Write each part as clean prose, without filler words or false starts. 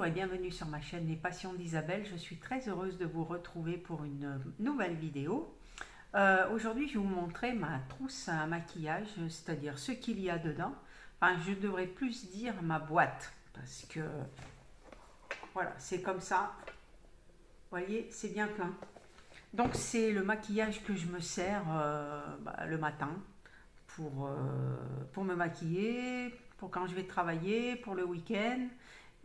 et bienvenue sur ma chaîne Les Passions d'Isabelle. Je suis très heureuse de vous retrouver pour une nouvelle vidéo. Aujourd'hui, je vais vous montrer ma trousse à maquillage, c'est-à-dire ce qu'il y a dedans. Enfin, je devrais plus dire ma boîte, parce que voilà, c'est comme ça. Vous voyez, c'est bien plein. Donc, c'est le maquillage que je me sers le matin pour me maquiller, pour quand je vais travailler, pour le week-end.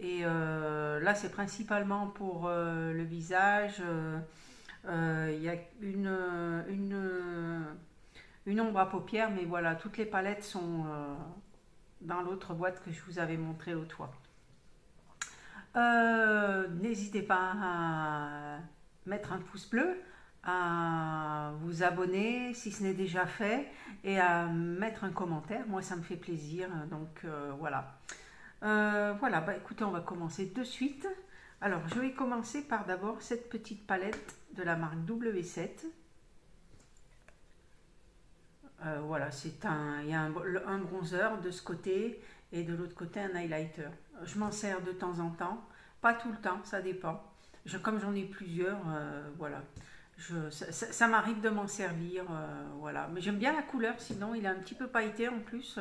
Et là, c'est principalement pour le visage. Il y a une ombre à paupières, mais voilà, toutes les palettes sont dans l'autre boîte que je vous avais montré l'autre fois. N'hésitez pas à mettre un pouce bleu, à vous abonner si ce n'est déjà fait et à mettre un commentaire. Moi, ça me fait plaisir. Donc voilà. Voilà, écoutez, on va commencer de suite. Alors, je vais commencer par d'abord cette petite palette de la marque W7. Voilà, il y a un bronzer de ce côté et de l'autre côté un highlighter. Je m'en sers de temps en temps, pas tout le temps, ça dépend. Comme j'en ai plusieurs, voilà. Ça m'arrive de m'en servir, voilà. Mais j'aime bien la couleur, sinon il est un petit peu pailleté en plus.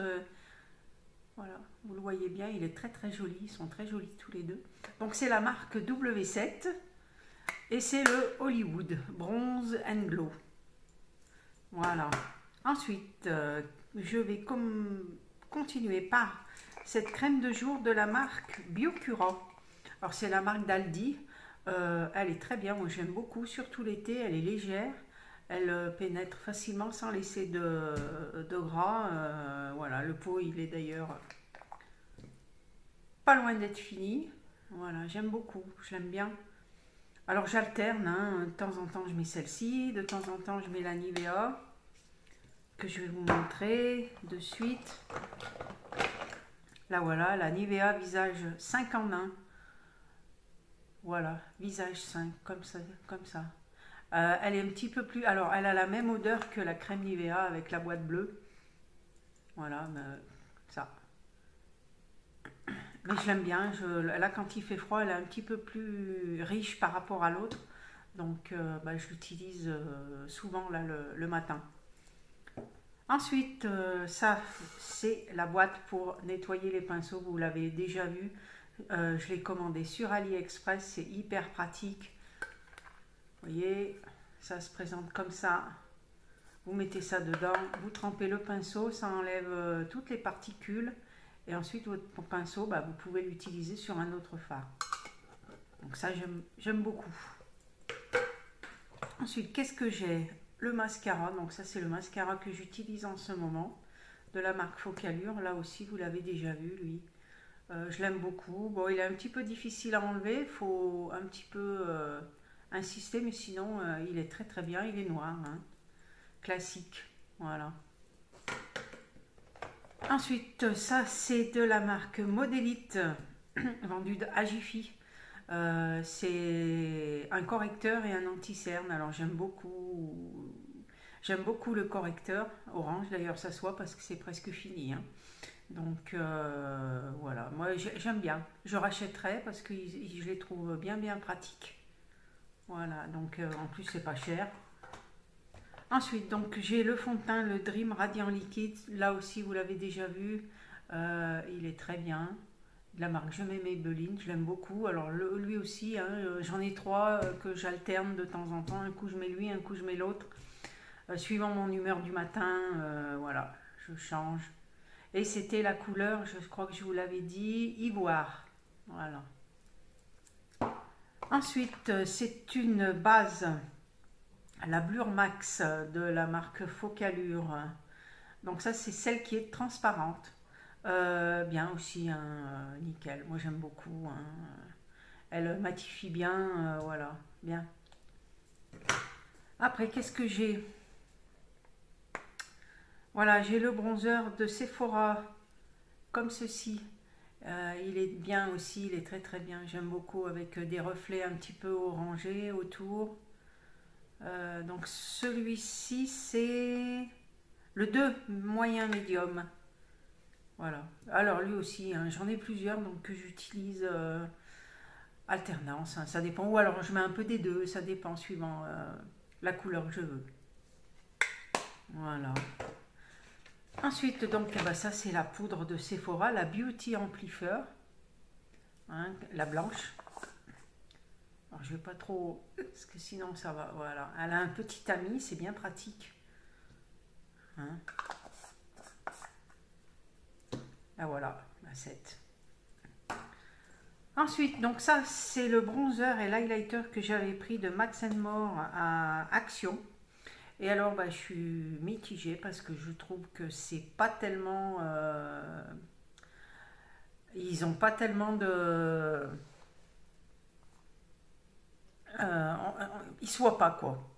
Voilà, vous le voyez bien, il est très très joli, ils sont très jolis tous les deux. Donc c'est la marque W7 et c'est le Hollywood Bronze and Glow. Voilà. Ensuite, je vais continuer par cette crème de jour de la marque Biocura. Alors c'est la marque d'Aldi. Elle est très bien, moi j'aime beaucoup, surtout l'été, elle est légère. Elle pénètre facilement sans laisser de gras. Voilà, le pot il est d'ailleurs pas loin d'être fini. Voilà, j'aime beaucoup, je l'aime bien. Alors j'alterne, hein, de temps en temps je mets celle-ci, de temps en temps je mets la Nivea, que je vais vous montrer de suite. Là voilà, la Nivea visage 5 en 1. Voilà, visage 5, comme ça, comme ça. Elle est un petit peu plus... Alors, elle a la même odeur que la crème Nivea avec la boîte bleue. Voilà, ça. Mais je l'aime bien. Là, quand il fait froid, elle est un petit peu plus riche par rapport à l'autre. Donc, je l'utilise souvent là, le matin. Ensuite, ça, c'est la boîte pour nettoyer les pinceaux. Vous l'avez déjà vu. Je l'ai commandé sur AliExpress. C'est hyper pratique. Vous voyez, ça se présente comme ça. Vous mettez ça dedans, vous trempez le pinceau, ça enlève toutes les particules. Et ensuite, votre pinceau, vous pouvez l'utiliser sur un autre fard. Donc ça, j'aime beaucoup. Ensuite, qu'est-ce que j'ai? Le mascara. Donc ça, c'est le mascara que j'utilise en ce moment, de la marque Focallure. Là aussi, vous l'avez déjà vu, lui. Je l'aime beaucoup. Bon, il est un petit peu difficile à enlever. Il faut un petit peu... insister, mais sinon il est très très bien, il est noir, hein. Classique, voilà. Ensuite, ça c'est de la marque Modélite, vendu à Jiffy. C'est un correcteur et un anti-cerne. Alors j'aime beaucoup le correcteur orange, d'ailleurs ça se voit parce que c'est presque fini, hein. Donc voilà, moi j'aime bien, je rachèterai parce que je les trouve bien pratiques. Voilà, donc en plus c'est pas cher. Ensuite, donc j'ai le fond de teint, le Dream Radiant Liquide. Là aussi, vous l'avez déjà vu. Il est très bien. De la marque Je m'aime Maybelline, je l'aime beaucoup. Alors lui aussi, hein, j'en ai trois que j'alterne de temps en temps. Un coup je mets lui, un coup je mets l'autre. Suivant mon humeur du matin, voilà, je change. Et c'était la couleur, je crois que je vous l'avais dit, ivoire. Voilà. Ensuite, c'est une base, la Blur Max de la marque Focallure. Donc ça, c'est celle qui est transparente. Bien aussi, hein, nickel. Moi, j'aime beaucoup, hein. Elle matifie bien, voilà, bien. Après, qu'est-ce que j'ai? Voilà, j'ai le bronzer de Sephora, comme ceci. Il est bien aussi, il est très très bien, j'aime beaucoup, avec des reflets un petit peu orangés autour. Donc celui-ci c'est le 2 moyen médium. Voilà, alors lui aussi, hein, j'en ai plusieurs donc que j'utilise alternance, hein, ça dépend. Ou alors je mets un peu des deux, ça dépend suivant la couleur que je veux. Voilà. Ensuite, donc, eh ben, ça c'est la poudre de Sephora, la Beauty Amplifier, hein, la blanche. Alors, je vais pas trop, parce que sinon ça va. Voilà. Elle a un petit tamis, c'est bien pratique. Hein. Là voilà, la 7. Ensuite, donc ça c'est le bronzer et l'highlighter que j'avais pris de Max More à Action. Et alors bah, je suis mitigée parce que je trouve que c'est pas tellement... ils n'ont pas tellement de... ils se voient pas quoi.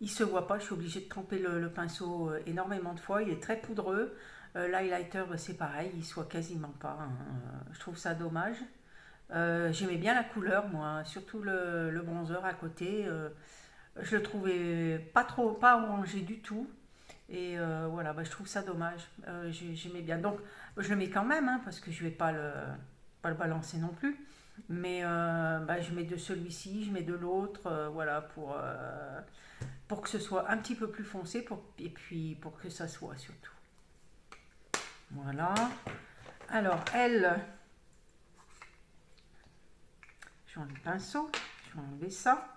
Il se voit pas, je suis obligée de tremper le pinceau énormément de fois. Il est très poudreux. L'highlighter, bah, c'est pareil, il ne se voit quasiment pas. Hein. Je trouve ça dommage. J'aimais bien la couleur, moi, surtout le bronzer à côté. Je le trouvais pas orangé du tout. Et voilà, bah, je trouve ça dommage. J'aimais bien. Donc, je le mets quand même, hein, parce que je vais pas le balancer non plus. Mais bah, je mets de celui-ci, je mets de l'autre, voilà, pour que ce soit un petit peu plus foncé et puis pour que ça soit surtout. Voilà. Alors, elle, je vais enlever le pinceau, je vais enlever ça.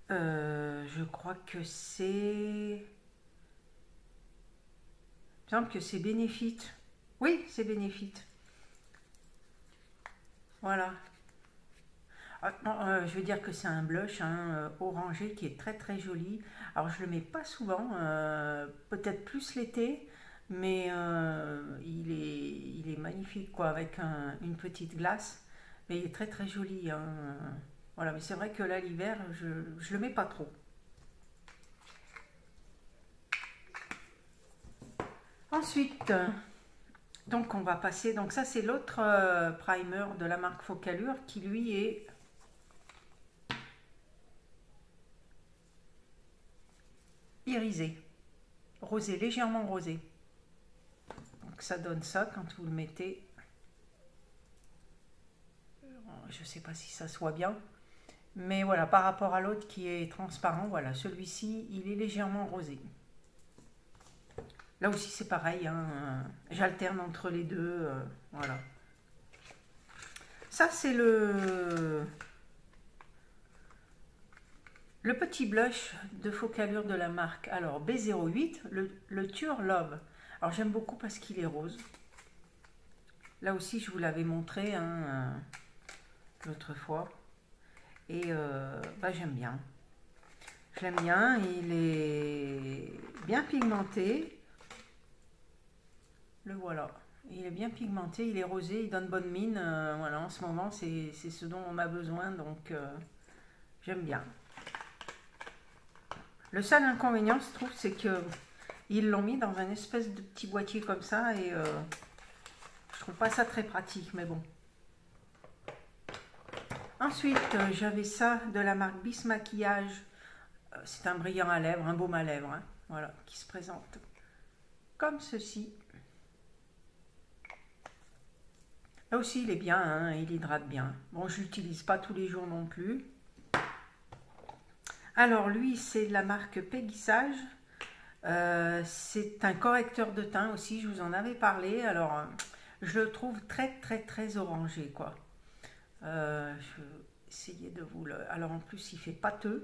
Je crois que c'est... Il me semble que c'est Benefit. Oui, c'est Benefit. Voilà. Je veux dire que c'est un blush hein, orangé qui est très très joli. Alors je le mets pas souvent, peut-être plus l'été, mais il est magnifique quoi, avec une petite glace. Mais il est très très joli. Hein. Voilà, mais c'est vrai que là l'hiver, je le mets pas trop. Ensuite, donc on va passer. Donc ça c'est l'autre primer de la marque Focalure qui lui est irisé, rosé, légèrement rosé. Donc ça donne ça quand vous le mettez. Je ne sais pas si ça se voit bien. Mais voilà, par rapport à l'autre qui est transparent, voilà, celui-ci, il est légèrement rosé. Là aussi, c'est pareil, hein, j'alterne entre les deux, voilà. Ça, c'est le petit blush de Focalure de la marque. Alors, B08, le Tour Love. Alors, j'aime beaucoup parce qu'il est rose. Là aussi, je vous l'avais montré hein, l'autre fois. Et bah, j'aime bien. J'aime bien, il est bien pigmenté. Le voilà. Il est bien pigmenté, il est rosé, il donne bonne mine. Voilà, en ce moment, c'est ce dont on a besoin, donc j'aime bien. Le seul inconvénient, je trouve, c'est que ils l'ont mis dans un espèce de petit boîtier comme ça et je trouve pas ça très pratique, mais bon. Ensuite, j'avais ça de la marque Bis Maquillage. C'est un brillant à lèvres, un baume à lèvres, hein, voilà, qui se présente comme ceci. Là aussi, il est bien, hein, il hydrate bien. Bon, je l'utilise pas tous les jours non plus. Alors, lui, c'est de la marque Péguissage. C'est un correcteur de teint aussi, je vous en avais parlé. Alors, je le trouve très, très, très orangé, quoi. Je vais essayer de vous le... Alors, en plus, il fait pâteux.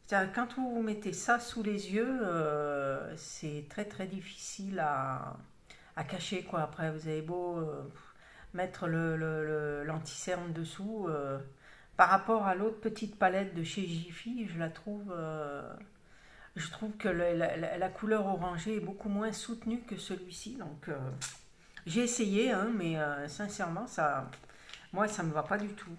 C'est-à-dire, quand vous mettez ça sous les yeux, c'est très, très difficile à cacher, quoi. Après, vous avez beau... mettre l'anti-cerne dessous. Par rapport à l'autre petite palette de chez Jiffy, je trouve que la couleur orangée est beaucoup moins soutenue que celui-ci. Donc j'ai essayé, hein, mais sincèrement, moi, ça ne me va pas du tout.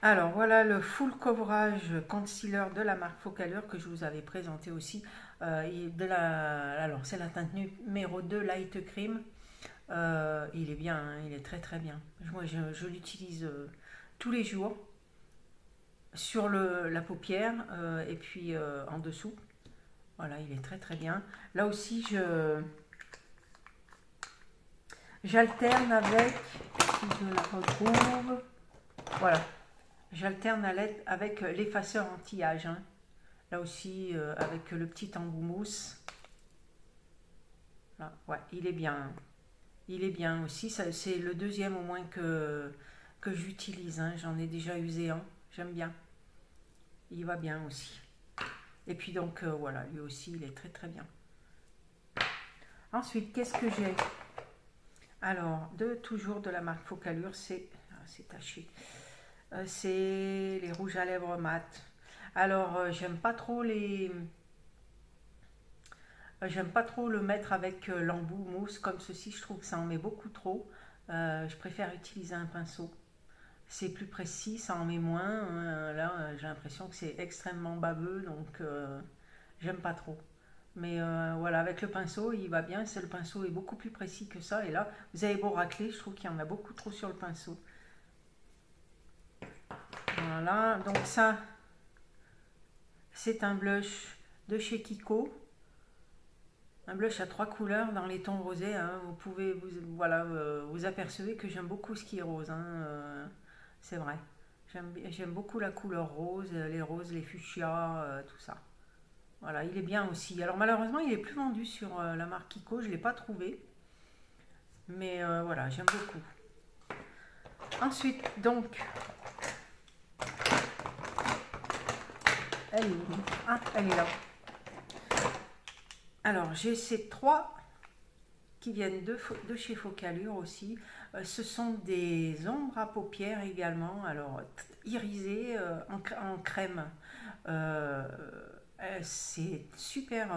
Alors voilà le full coverage concealer de la marque Focalure que je vous avais présenté aussi. Alors c'est la teinte numéro 2 Light Cream. Il est bien, hein, il est très très bien. Moi je l'utilise tous les jours sur la paupière et puis en dessous. Voilà, il est très très bien. Là aussi J'alterne avec, si je la retrouve, voilà, j'alterne avec l'effaceur anti-âge, hein. Là aussi, avec le petit embout mousse. Là, ouais, il est bien. Il est bien aussi. C'est le deuxième au moins que j'utilise, hein. J'en ai déjà usé un. J'aime bien. Il va bien aussi. Et puis donc, voilà, lui aussi, il est très très bien. Ensuite, qu'est-ce que j'ai? Alors, toujours de la marque Focallure, c'est taché. C'est les rouges à lèvres mat. Alors, j'aime pas trop le mettre avec l'embout mousse comme ceci. Je trouve que ça en met beaucoup trop. Je préfère utiliser un pinceau. C'est plus précis, ça en met moins. Là, j'ai l'impression que c'est extrêmement baveux, donc j'aime pas trop. Mais voilà, avec le pinceau, il va bien. Le pinceau est beaucoup plus précis que ça. Et là, vous avez beau racler, je trouve qu'il y en a beaucoup trop sur le pinceau. Voilà, donc ça, c'est un blush de chez Kiko. Un blush à 3 couleurs dans les tons rosés, hein. Vous pouvez, voilà, vous apercevez que j'aime beaucoup ce qui est rose, hein. C'est vrai. J'aime beaucoup la couleur rose, les roses, les fuchsias, tout ça. Voilà, il est bien aussi. Alors malheureusement, il est plus vendu sur la marque Kiko, je ne l'ai pas trouvé. Mais voilà, j'aime beaucoup. Ensuite, donc, elle est où? Ah, elle est là. Alors, j'ai ces trois qui viennent de chez Focallure aussi. Ce sont des ombres à paupières également, alors irisées en crème. C'est super.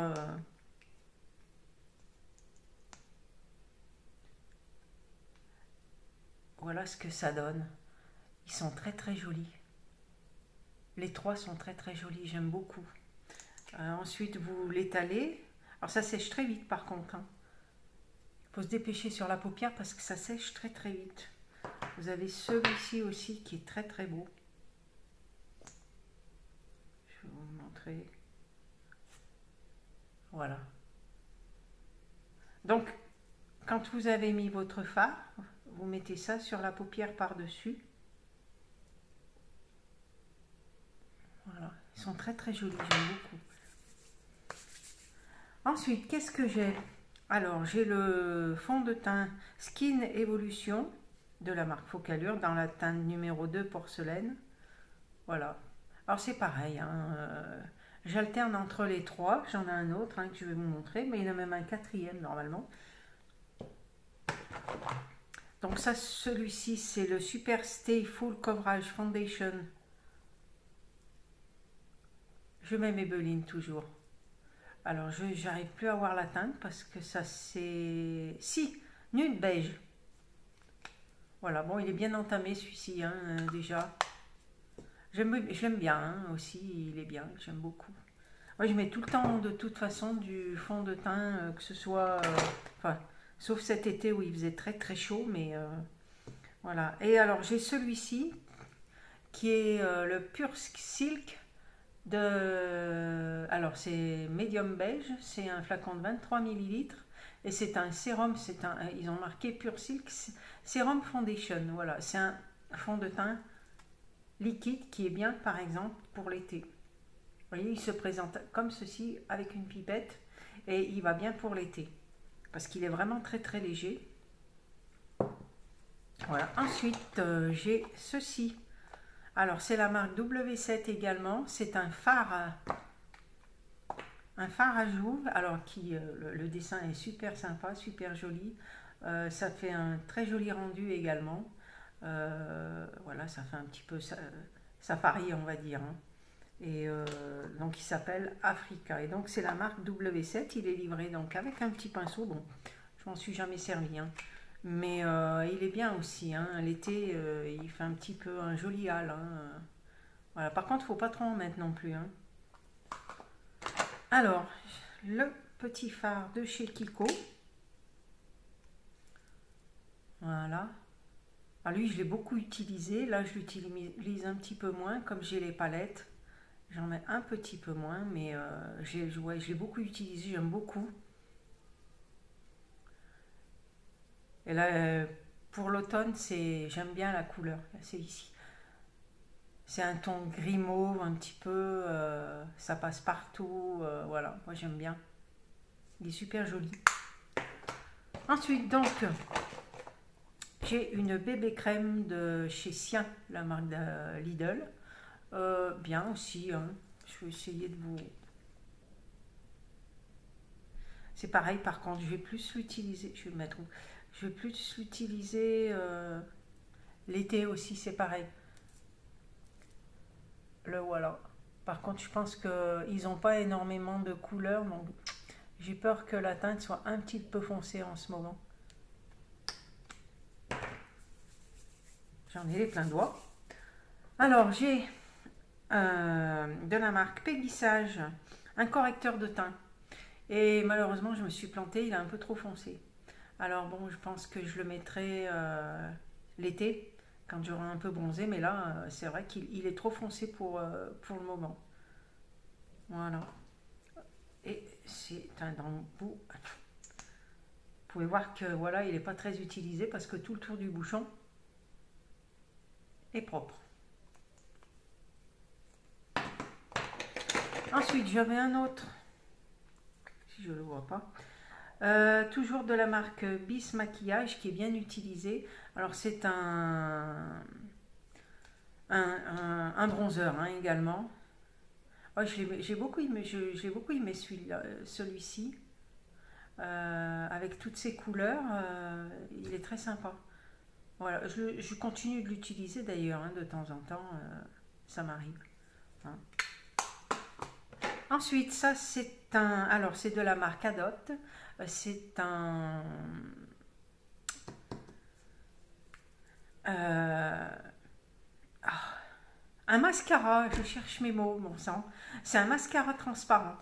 Voilà ce que ça donne. Ils sont très très jolis. Les trois sont très très jolis, j'aime beaucoup. Ensuite, vous l'étalez. Alors ça sèche très vite par contre, hein. Il faut se dépêcher sur la paupière parce que ça sèche très très vite. Vous avez celui-ci aussi qui est très très beau. Je vais vous montrer. Voilà. Donc, quand vous avez mis votre fard, vous mettez ça sur la paupière par-dessus. Voilà. Ils sont très très jolis, j'aime beaucoup. Ensuite, qu'est-ce que j'ai? Alors, j'ai le fond de teint Skin Evolution de la marque Focallure dans la teinte numéro 2 porcelaine. Voilà. Alors, c'est pareil, hein, j'alterne entre les trois. J'en ai un autre, hein, que je vais vous montrer, mais il y en a même un quatrième normalement. Donc ça, celui-ci, c'est le Super Stay Full Coverage Foundation. Je mets Maybelline toujours. Alors, j'arrive plus à voir la teinte parce que ça c'est... Si, nude beige. Voilà, bon, il est bien entamé celui-ci, hein, déjà. Je l'aime bien, hein, aussi, il est bien, j'aime beaucoup. Moi, je mets tout le temps, de toute façon, du fond de teint, que ce soit... enfin, sauf cet été où il faisait très très chaud, mais... voilà. Et alors, j'ai celui-ci, qui est le Pure Silk de... Alors, c'est médium beige, c'est un flacon de 23 ml, et c'est un sérum, ils ont marqué Pure Silk Sérum Foundation, voilà. C'est un fond de teint liquide qui est bien, par exemple, pour l'été. Vous voyez, il se présente comme ceci, avec une pipette, et il va bien pour l'été, parce qu'il est vraiment très très léger. Voilà. Ensuite, j'ai ceci. Alors, c'est la marque W7 également. C'est un phare à joues. Alors, le dessin est super sympa, super joli. Ça fait un très joli rendu également. Voilà, ça fait un petit peu safari, on va dire, hein. Et donc, il s'appelle Africa. Et donc, c'est la marque W7. Il est livré donc avec un petit pinceau. Bon, je m'en suis jamais servi, hein. Mais il est bien aussi, hein. L'été, il fait un petit peu un joli hâle, hein. Voilà. Par contre, il ne faut pas trop en mettre non plus, hein. Alors, le petit phare de chez Kiko. Voilà. Alors lui, je l'ai beaucoup utilisé. Là, je l'utilise un petit peu moins, comme j'ai les palettes. J'en mets un petit peu moins, mais je l'ai beaucoup utilisé, j'aime beaucoup. Et là, pour l'automne, j'aime bien la couleur. C'est ici. C'est un ton gris mauve un petit peu, ça passe partout, voilà, moi j'aime bien. Il est super joli. Ensuite, donc, j'ai une bébé crème de chez Sien, la marque de Lidl. Bien aussi, hein. Je vais essayer de vous... C'est pareil, par contre, je vais plus l'utiliser, je vais le mettre où? Je vais plus l'utiliser l'été aussi, c'est pareil. Le voilà. Par contre, je pense qu'ils n'ont pas énormément de couleurs, donc j'ai peur que la teinte soit un petit peu foncée en ce moment. J'en ai les pleins doigts. Alors, j'ai de la marque Péguissage, un correcteur de teint. Et malheureusement, je me suis plantée, il est un peu trop foncé. Alors bon, je pense que je le mettrai l'été, quand j'aurai un peu bronzé. Mais là, c'est vrai qu'il est trop foncé pour le moment. Voilà. Et c'est un embout. Vous pouvez voir que voilà, il n'est pas très utilisé parce que tout le tour du bouchon est propre. Ensuite, j'avais un autre, si je ne le vois pas, toujours de la marque Bis Maquillage, qui est bien utilisé. Alors c'est un bronzer hein, également. Oh, j'ai beaucoup aimé, celui-ci. Avec toutes ces couleurs, il est très sympa. Voilà, je continue de l'utiliser d'ailleurs hein, de temps en temps, ça m'arrive. Hein. Ensuite, ça c'est alors c'est de la marque Adopt, c'est un mascara, je cherche mes mots, bon sang. C'est un mascara transparent.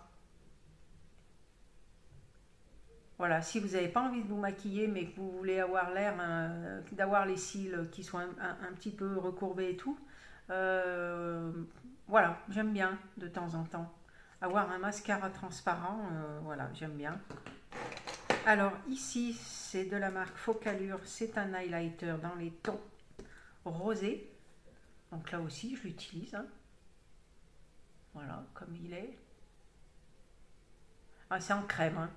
Voilà, si vous n'avez pas envie de vous maquiller, mais que vous voulez avoir l'air d'avoir les cils qui sont un petit peu recourbés et tout, euh, voilà, j'aime bien de temps en temps. Avoir un mascara transparent, voilà, j'aime bien. Alors ici, c'est de la marque Focalure, c'est un highlighter dans les tons rosés. Donc là aussi, je l'utilise. Hein. Voilà, comme il est. Ah, c'est en crème. Hein.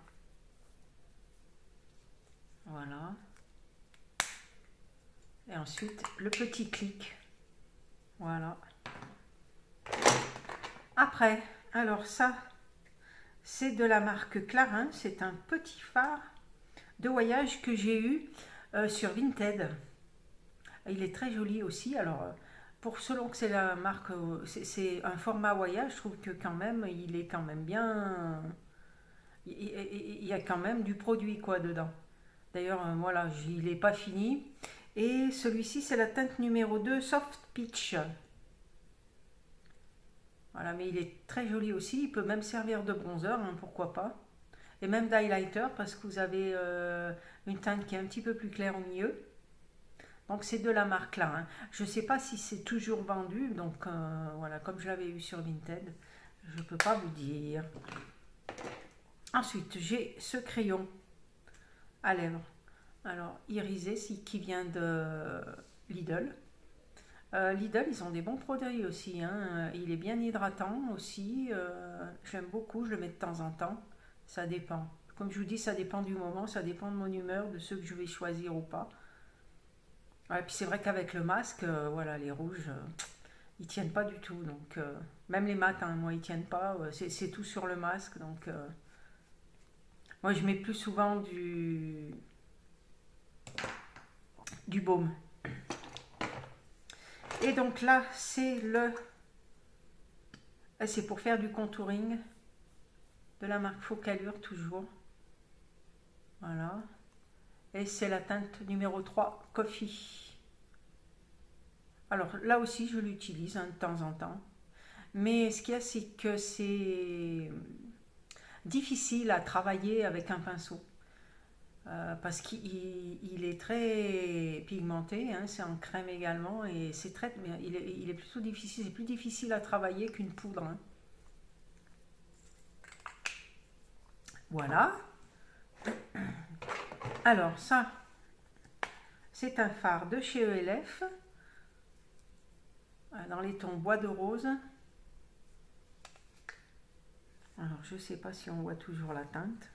Voilà. Et ensuite, le petit clic. Voilà. Après, alors ça, c'est de la marque Clarins. C'est un petit phare de voyage que j'ai eu sur Vinted. Il est très joli aussi. Alors, selon que c'est la marque, c'est un format voyage, je trouve que quand même, il est quand même bien... Il y a quand même du produit quoi dedans. D'ailleurs, voilà, il n'est pas fini. Et celui-ci, c'est la teinte numéro 2, Soft Peach. Voilà, mais il est très joli aussi. Il peut même servir de bronzer, hein, pourquoi pas. Et même d'highlighter, parce que vous avez une teinte qui est un petit peu plus claire au milieu. Donc c'est de la marque là. Hein. Je ne sais pas si c'est toujours vendu. Donc voilà, comme je l'avais eu sur Vinted, je ne peux pas vous dire. Ensuite, j'ai ce crayon à lèvres. Alors, irisé, qui vient de Lidl. Lidl, ils ont des bons produits aussi. Hein. Il est bien hydratant aussi. J'aime beaucoup, je le mets de temps en temps. Ça dépend. Comme je vous dis, ça dépend du moment, ça dépend de mon humeur, de ceux que je vais choisir ou pas. Ouais, puis c'est vrai qu'avec le masque, voilà, les rouges, ils tiennent pas du tout. Donc, même les matins, moi, ils tiennent pas. C'est tout sur le masque. Donc, moi, je mets plus souvent du baume. Et donc là, c'est pour faire du contouring de la marque Focalure toujours. Voilà. Et c'est la teinte numéro 3, Coffee. Alors là aussi, je l'utilise hein, de temps en temps. Mais ce qu'il y a, c'est que c'est difficile à travailler avec un pinceau. Parce qu'il est très pigmenté, hein, c'est en crème également, et il est plutôt difficile, c'est plus difficile à travailler qu'une poudre. Hein. Voilà. Alors ça, c'est un fard de chez ELF, dans les tons bois de rose. Alors, je ne sais pas si on voit toujours la teinte.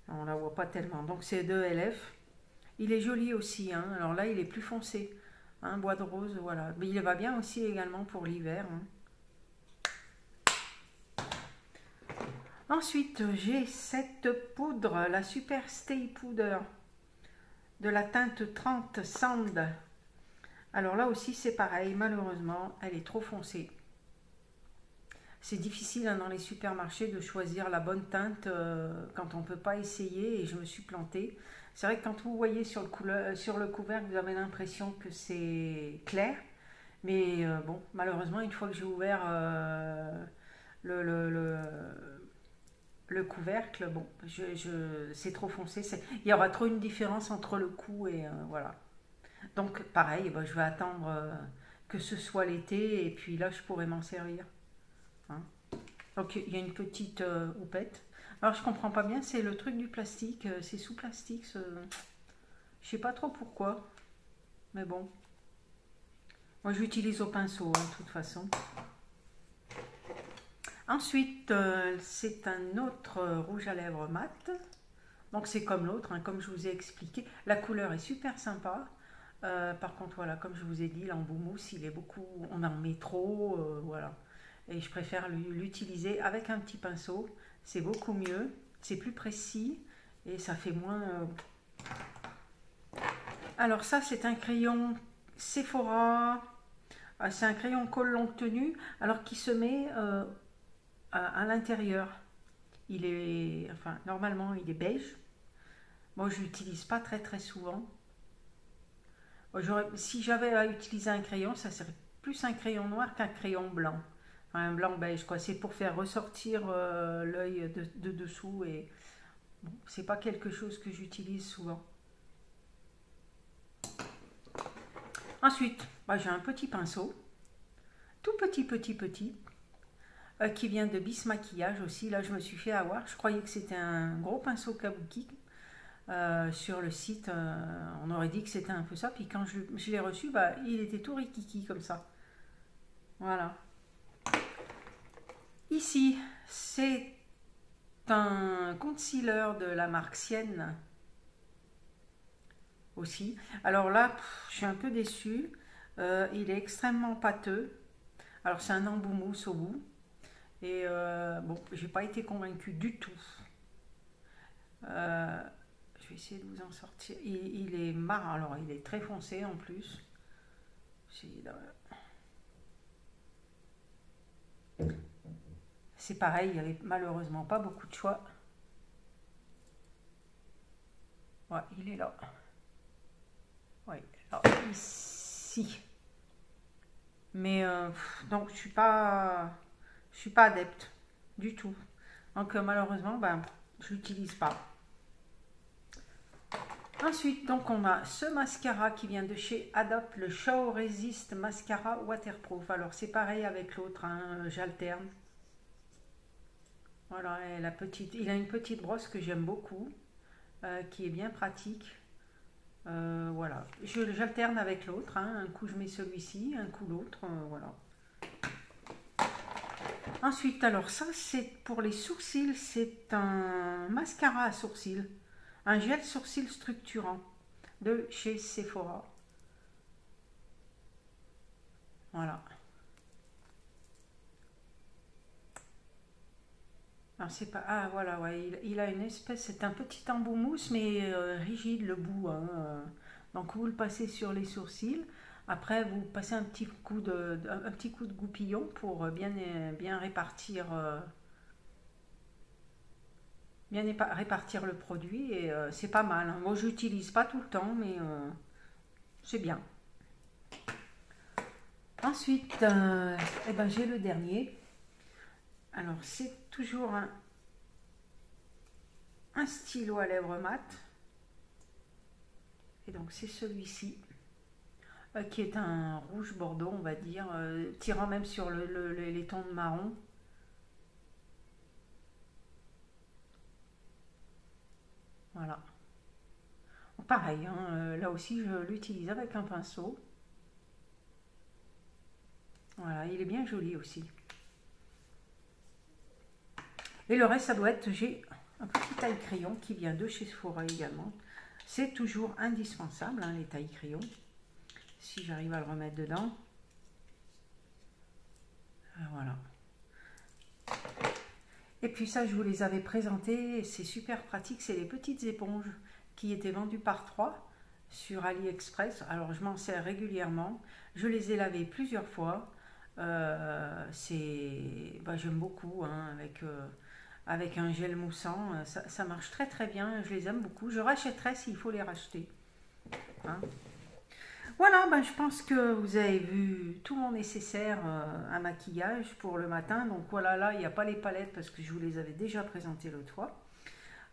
On la voit pas tellement. Donc, c'est de ELF. Il est joli aussi, hein. Alors là, il est plus foncé. Hein, bois de rose, voilà. Mais il va bien aussi également pour l'hiver. Hein. Ensuite, j'ai cette poudre, la Super Stay Powder de la teinte 30 Sand. Alors là aussi, c'est pareil. Malheureusement, elle est trop foncée. C'est difficile hein, dans les supermarchés de choisir la bonne teinte quand on ne peut pas essayer et je me suis plantée. C'est vrai que quand vous voyez sur le couvercle, vous avez l'impression que c'est clair. Mais bon, malheureusement, une fois que j'ai ouvert le, le, le, le couvercle, bon, c'est trop foncé. Il y aura trop une différence entre le cou et voilà. Donc pareil, ben, je vais attendre que ce soit l'été et puis là, je pourrai m'en servir. Hein. Donc il y a une petite houppette. Alors je comprends pas bien, c'est le truc du plastique, c'est sous plastique. Je sais pas trop pourquoi, mais bon. Moi j'utilise au pinceau hein, de toute façon. Ensuite c'est un autre rouge à lèvres mat. Donc c'est comme l'autre, hein, comme je vous ai expliqué. La couleur est super sympa. Par contre voilà, comme je vous ai dit, l'embout mousse, il est beaucoup, on en met trop, voilà. Et je préfère l'utiliser avec un petit pinceau, c'est beaucoup mieux, c'est plus précis et ça fait moins... Alors ça c'est un crayon Sephora, c'est un crayon colle longue tenue, alors qui se met à l'intérieur. Il est, enfin normalement il est beige, moi je l'utilise pas très souvent. Si j'avais à utiliser un crayon, ça serait plus un crayon noir qu'un crayon blanc. Un blanc beige quoi, c'est pour faire ressortir l'œil de dessous et bon, c'est pas quelque chose que j'utilise souvent. Ensuite bah, j'ai un petit pinceau tout petit qui vient de Bis Maquillage aussi. Là je me suis fait avoir, je croyais que c'était un gros pinceau kabuki. Sur le site on aurait dit que c'était un peu ça, puis quand je l'ai reçu bah, il était tout rikiki comme ça, voilà. Ici, c'est un concealer de la marque Sienne aussi. Alors là, je suis un peu déçue. Il est extrêmement pâteux. Alors c'est un embout mousse au bout. Et bon, j'ai pas été convaincue du tout. Je vais essayer de vous en sortir. Il est marron, alors il est très foncé en plus. C'est pareil, il n'y avait malheureusement pas beaucoup de choix. Ouais, il est là. Ouais, alors ici. Mais donc je suis pas adepte du tout. Donc malheureusement, ben, je l'utilise pas. Ensuite, donc on a ce mascara qui vient de chez Adopt, le Show Resist Mascara Waterproof. Alors c'est pareil avec l'autre, hein, j'alterne. Voilà, il a une petite brosse que j'aime beaucoup, qui est bien pratique. Voilà, j'alterne avec l'autre, hein. Un coup je mets celui-ci, un coup l'autre, voilà. Ensuite, alors ça c'est pour les sourcils, c'est un mascara à sourcils, un gel sourcil structurant de chez Sephora. Voilà. Alors c'est pas, ah voilà, ouais, il a une espèce, c'est un petit embout mousse mais rigide le bout, hein, donc vous le passez sur les sourcils. Après vous passez un petit coup de goupillon pour bien répartir répartir le produit et c'est pas mal, hein. Moi j'utilise pas tout le temps mais c'est bien. Ensuite eh ben, j'ai le dernier. Alors c'est toujours un stylo à lèvres mat. Et donc c'est celui-ci. Qui est un rouge bordeaux, on va dire, tirant même sur les tons de marron. Voilà. Pareil, hein, là aussi je l'utilise avec un pinceau. Voilà, il est bien joli aussi. Et le reste, ça doit être, j'ai un petit taille-crayon qui vient de chez Sephora également. C'est toujours indispensable, hein, les tailles-crayons. Si j'arrive à le remettre dedans. Voilà. Et puis ça, je vous les avais présentés, c'est super pratique, c'est les petites éponges qui étaient vendues par 3 sur AliExpress. Alors je m'en sers régulièrement, je les ai lavées plusieurs fois. J'aime beaucoup, hein, avec un gel moussant, ça marche très très bien, je les aime beaucoup. Je rachèterai s'il faut les racheter. Hein. Voilà, ben, je pense que vous avez vu tout mon nécessaire à maquillage pour le matin. Donc voilà, là, il n'y a pas les palettes parce que je vous les avais déjà présentées l'autre fois.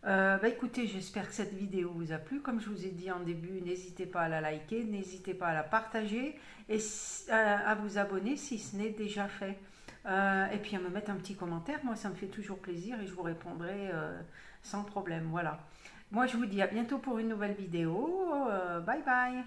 Ben, écoutez, j'espère que cette vidéo vous a plu. Comme je vous ai dit en début, n'hésitez pas à la liker, n'hésitez pas à la partager et à vous abonner si ce n'est déjà fait. Et puis à me mettre un petit commentaire, moi ça me fait toujours plaisir et je vous répondrai sans problème. Voilà. Moi je vous dis à bientôt pour une nouvelle vidéo. Bye bye.